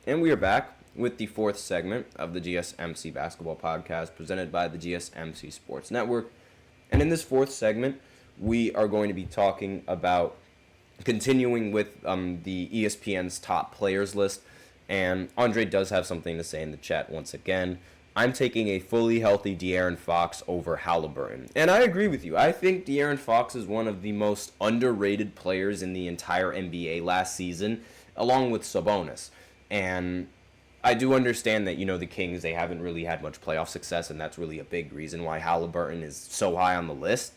And we are back with the fourth segment of the GSMC Basketball Podcast presented by the GSMC Sports Network. And in this fourth segment, we are going to be talking about continuing with the ESPN's top players list. And Andre does have something to say in the chat once again. I'm taking a fully healthy De'Aaron Fox over Halliburton. And I agree with you. I think De'Aaron Fox is one of the most underrated players in the entire NBA last season, along with Sabonis. And I do understand that, the Kings, they haven't really had much playoff success, and that's really a big reason why Halliburton is so high on the list.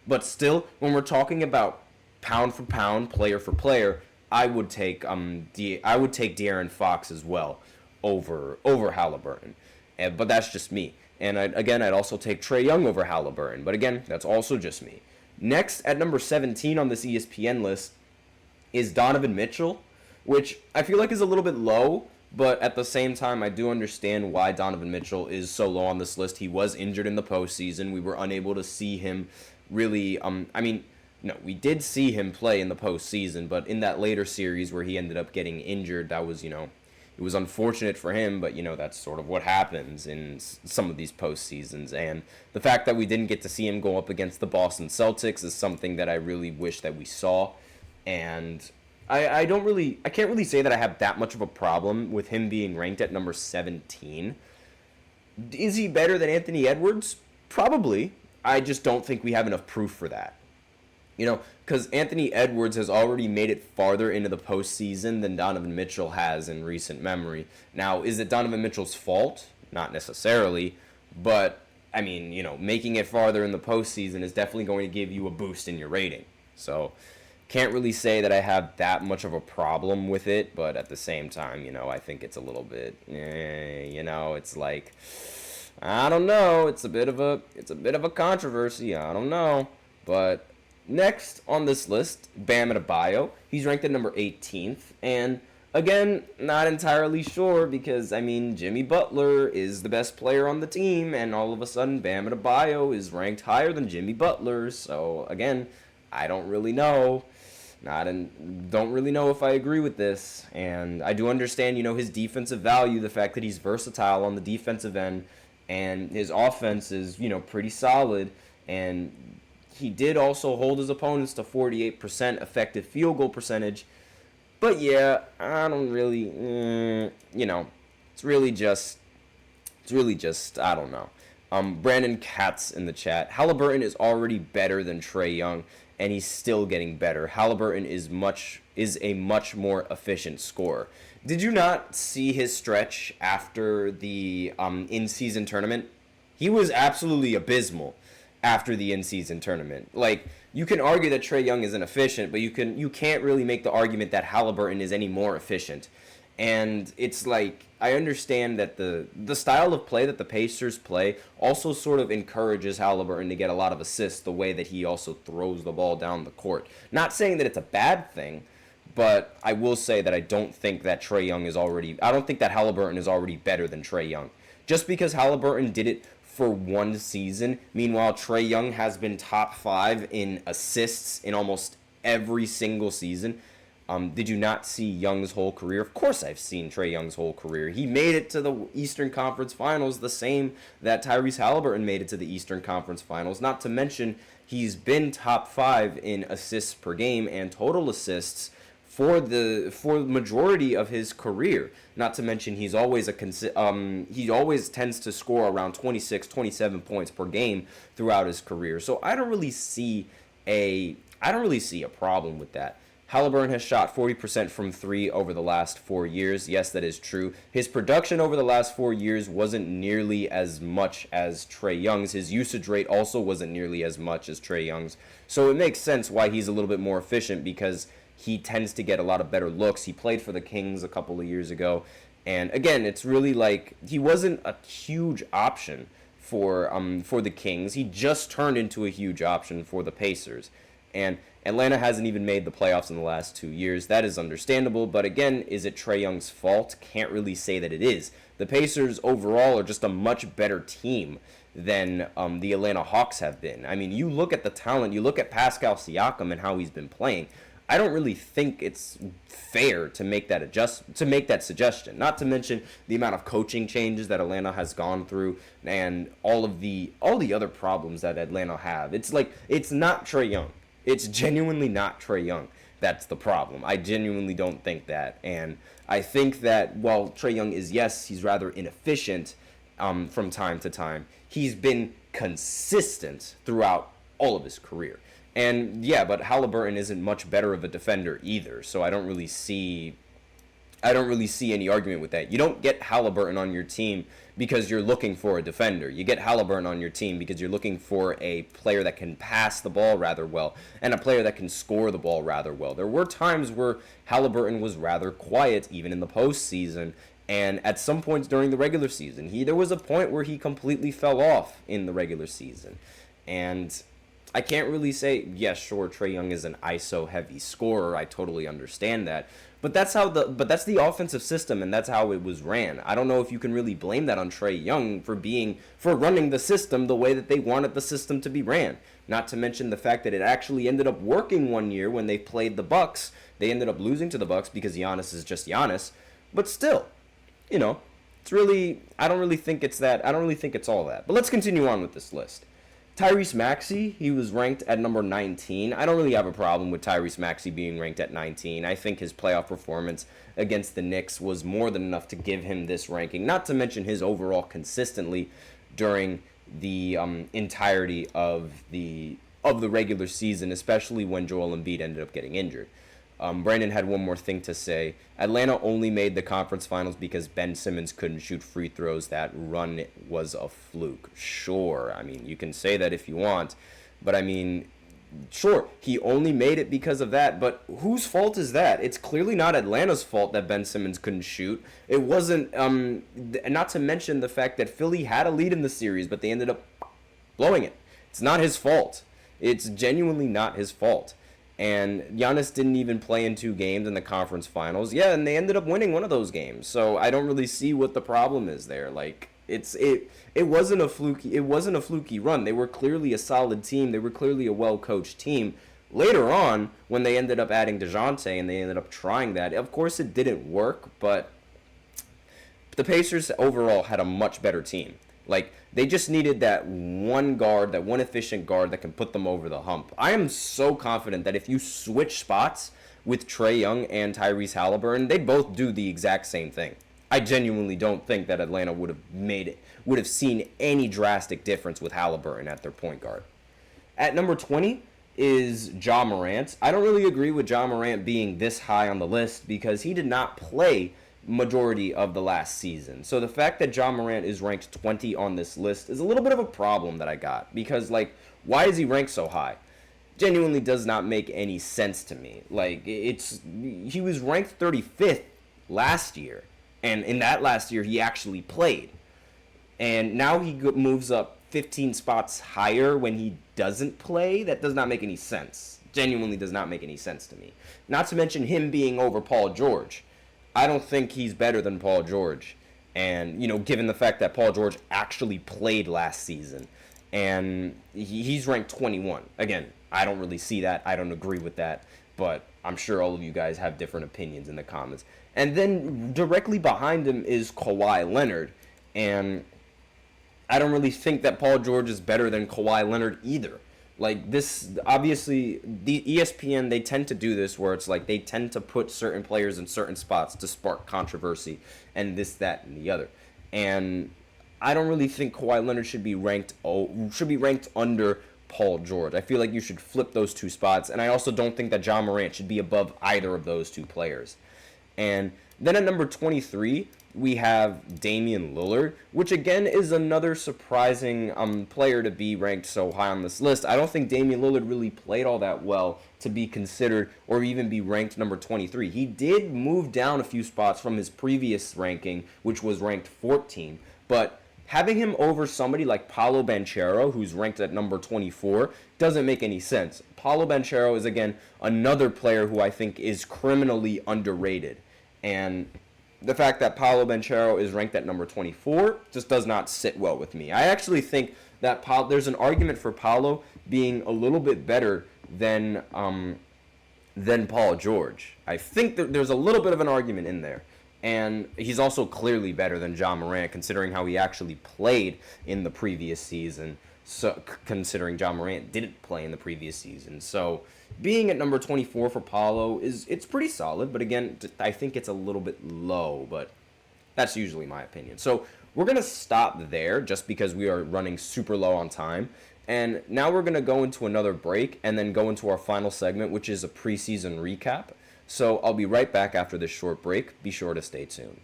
But still, when we're talking about pound for pound, player for player, I would take De'Aaron Fox as well over Halliburton. But that's just me. And I'd also take Trae Young over Halliburton. But again, that's also just me. Next, at number 17 on this ESPN list, is Donovan Mitchell, which I feel like is a little bit low, but at the same time, I do understand why Donovan Mitchell is so low on this list. He was injured in the postseason. We were unable to see him really, we did see him play in the postseason, but in that later series where he ended up getting injured, that was, it was unfortunate for him, but, that's sort of what happens in some of these postseasons. And the fact that we didn't get to see him go up against the Boston Celtics is something that I really wish that we saw. And I can't really say that I have that much of a problem with him being ranked at number 17. Is he better than Anthony Edwards? Probably. I just don't think we have enough proof for that. Because Anthony Edwards has already made it farther into the postseason than Donovan Mitchell has in recent memory. Now, is it Donovan Mitchell's fault? Not necessarily. But, making it farther in the postseason is definitely going to give you a boost in your rating. So, can't really say that I have that much of a problem with it, but at the same time, I think it's a little bit, it's like, I don't know, it's a bit of a controversy, I don't know. But next on this list, Bam Adebayo, he's ranked at number 18th, and again, not entirely sure because, Jimmy Butler is the best player on the team, and all of a sudden, Bam Adebayo is ranked higher than Jimmy Butler, so again, I don't really know. Don't really know if I agree with this. And I do understand, his defensive value, the fact that he's versatile on the defensive end, and his offense is, pretty solid. And he did also hold his opponents to 48% effective field goal percentage. But yeah, I don't really, it's really just, I don't know. Brandon Katz in the chat. Halliburton is already better than Trae Young, and he's still getting better. Halliburton is a much more efficient scorer. Did you not see his stretch after the in-season tournament? He was absolutely abysmal after the in-season tournament. Like, you can argue that Trae Young isn't efficient, but you can't really make the argument that Halliburton is any more efficient. And it's like, I understand that the style of play that the Pacers play also sort of encourages Halliburton to get a lot of assists the way that he also throws the ball down the court. Not saying that it's a bad thing, but I will say that I don't think that Halliburton is already better than Trae Young. Just because Halliburton did it for one season, meanwhile Trae Young has been top 5 in assists in almost every single season. Did you not see Young's whole career? Of course I've seen Trae Young's whole career. He made it to the Eastern Conference Finals the same that Tyrese Halliburton made it to the Eastern Conference Finals. Not to mention, he's been top 5 in assists per game and total assists for the majority of his career. Not to mention, he always tends to score around 26, 27 points per game throughout his career. So I don't really see a problem with that. Halliburton has shot 40% from 3 over the last 4 years. Yes, that is true. His production over the last 4 years wasn't nearly as much as Trae Young's. His usage rate also wasn't nearly as much as Trae Young's. So it makes sense why he's a little bit more efficient because he tends to get a lot of better looks. He played for the Kings a couple of years ago. And again, it's really like he wasn't a huge option for the Kings. He just turned into a huge option for the Pacers. And Atlanta hasn't even made the playoffs in the last 2 years. That is understandable, but again, is it Trae Young's fault? Can't really say that it is. The Pacers overall are just a much better team than the Atlanta Hawks have been. I mean, you look at the talent, you look at Pascal Siakam and how he's been playing. I don't really think it's fair to make that suggestion. Not to mention the amount of coaching changes that Atlanta has gone through and all the other problems that Atlanta have. It's like it's not Trae Young. It's genuinely not Trae Young. That's the problem. I genuinely don't think that. And I think that while Trae Young is, yes, he's rather inefficient from time to time, he's been consistent throughout all of his career. And yeah, but Halliburton isn't much better of a defender either, so I don't really see any argument with that. You don't get Halliburton on your team because you're looking for a defender. You get Halliburton on your team because you're looking for a player that can pass the ball rather well and a player that can score the ball rather well. There were times where Halliburton was rather quiet, even in the postseason, and at some points during the regular season. There was a point where he completely fell off in the regular season. And I can't really say, yes, sure, Trae Young is an ISO heavy scorer. I totally understand that. But that's the offensive system, and that's how it was ran. I don't know if you can really blame that on Trae Young for running the system the way that they wanted the system to be ran. Not to mention the fact that it actually ended up working one year when they played the Bucks. They ended up losing to the Bucks because Giannis is just Giannis. But still, it's really, I don't really think it's all that. But let's continue on with this list. Tyrese Maxey, he was ranked at number 19. I don't really have a problem with Tyrese Maxey being ranked at 19. I think his playoff performance against the Knicks was more than enough to give him this ranking, not to mention his overall consistently during the entirety of the regular season, especially when Joel Embiid ended up getting injured. Brandon had one more thing to say. Atlanta only made the conference finals because Ben Simmons couldn't shoot free throws. That run was a fluke. Sure, I mean, you can say that if you want, but I mean, sure, he only made it because of that, but whose fault is that? It's clearly not Atlanta's fault that Ben Simmons couldn't shoot. It wasn't, not to mention the fact that Philly had a lead in the series, but they ended up blowing it. It's not his fault. It's genuinely not his fault. And Giannis didn't even play in 2 games in the conference finals. Yeah, and they ended up winning one of those games. So I don't really see what the problem is there. Like it wasn't a fluky run. They were clearly a solid team. They were clearly a well-coached team. Later on, when they ended up adding DeJounte and they ended up trying that, of course it didn't work, but the Pacers overall had a much better team. Like, they just needed that one guard, that one efficient guard that can put them over the hump. I am so confident that if you switch spots with Trae Young and Tyrese Halliburton, they'd both do the exact same thing. I genuinely don't think that Atlanta would have seen any drastic difference with Halliburton at their point guard. At number 20 is Ja Morant. I don't really agree with Ja Morant being this high on the list because he did not play majority of the last season. So the fact that Ja Morant is ranked 20 on this list is a little bit of a problem that I got because, like, why is he ranked so high? Genuinely does not make any sense to me. Like, he was ranked 35th last year, and in that last year he actually played. And now he moves up 15 spots higher when he doesn't play. That does not make any sense. Genuinely does not make any sense to me. Not to mention him being over Paul George. I don't think he's better than Paul George. And, given the fact that Paul George actually played last season. And he's ranked 21. Again, I don't really see that. I don't agree with that. But I'm sure all of you guys have different opinions in the comments. And then directly behind him is Kawhi Leonard. And I don't really think that Paul George is better than Kawhi Leonard either. Like, this, obviously, the ESPN, they tend to do this where it's like they tend to put certain players in certain spots to spark controversy and this, that, and the other. And I don't really think Kawhi Leonard should be ranked under Paul George. I feel like you should flip those 2 spots. And I also don't think that Ja Morant should be above either of those 2 players. And then at number 23, we have Damian Lillard, which again is another surprising player to be ranked so high on this list. I don't think Damian Lillard really played all that well to be considered or even be ranked number 23. He did move down a few spots from his previous ranking, which was ranked 14, but having him over somebody like Paolo Banchero, who's ranked at number 24, doesn't make any sense. Paolo Banchero is, again, another player who I think is criminally underrated. And the fact that Paolo Banchero is ranked at number 24 just does not sit well with me. I actually think that there's an argument for Paolo being a little bit better than than Paul George. I think that there's a little bit of an argument in there. And he's also clearly better than Ja Morant, considering how he actually played in the previous season. So, considering Ja Morant didn't play in the previous season. So, being at number 24 for Paolo it's pretty solid. But again, I think it's a little bit low. But that's usually my opinion. So, we're going to stop there just because we are running super low on time. And now we're going to go into another break and then go into our final segment, which is a preseason recap. So I'll be right back after this short break. Be sure to stay tuned.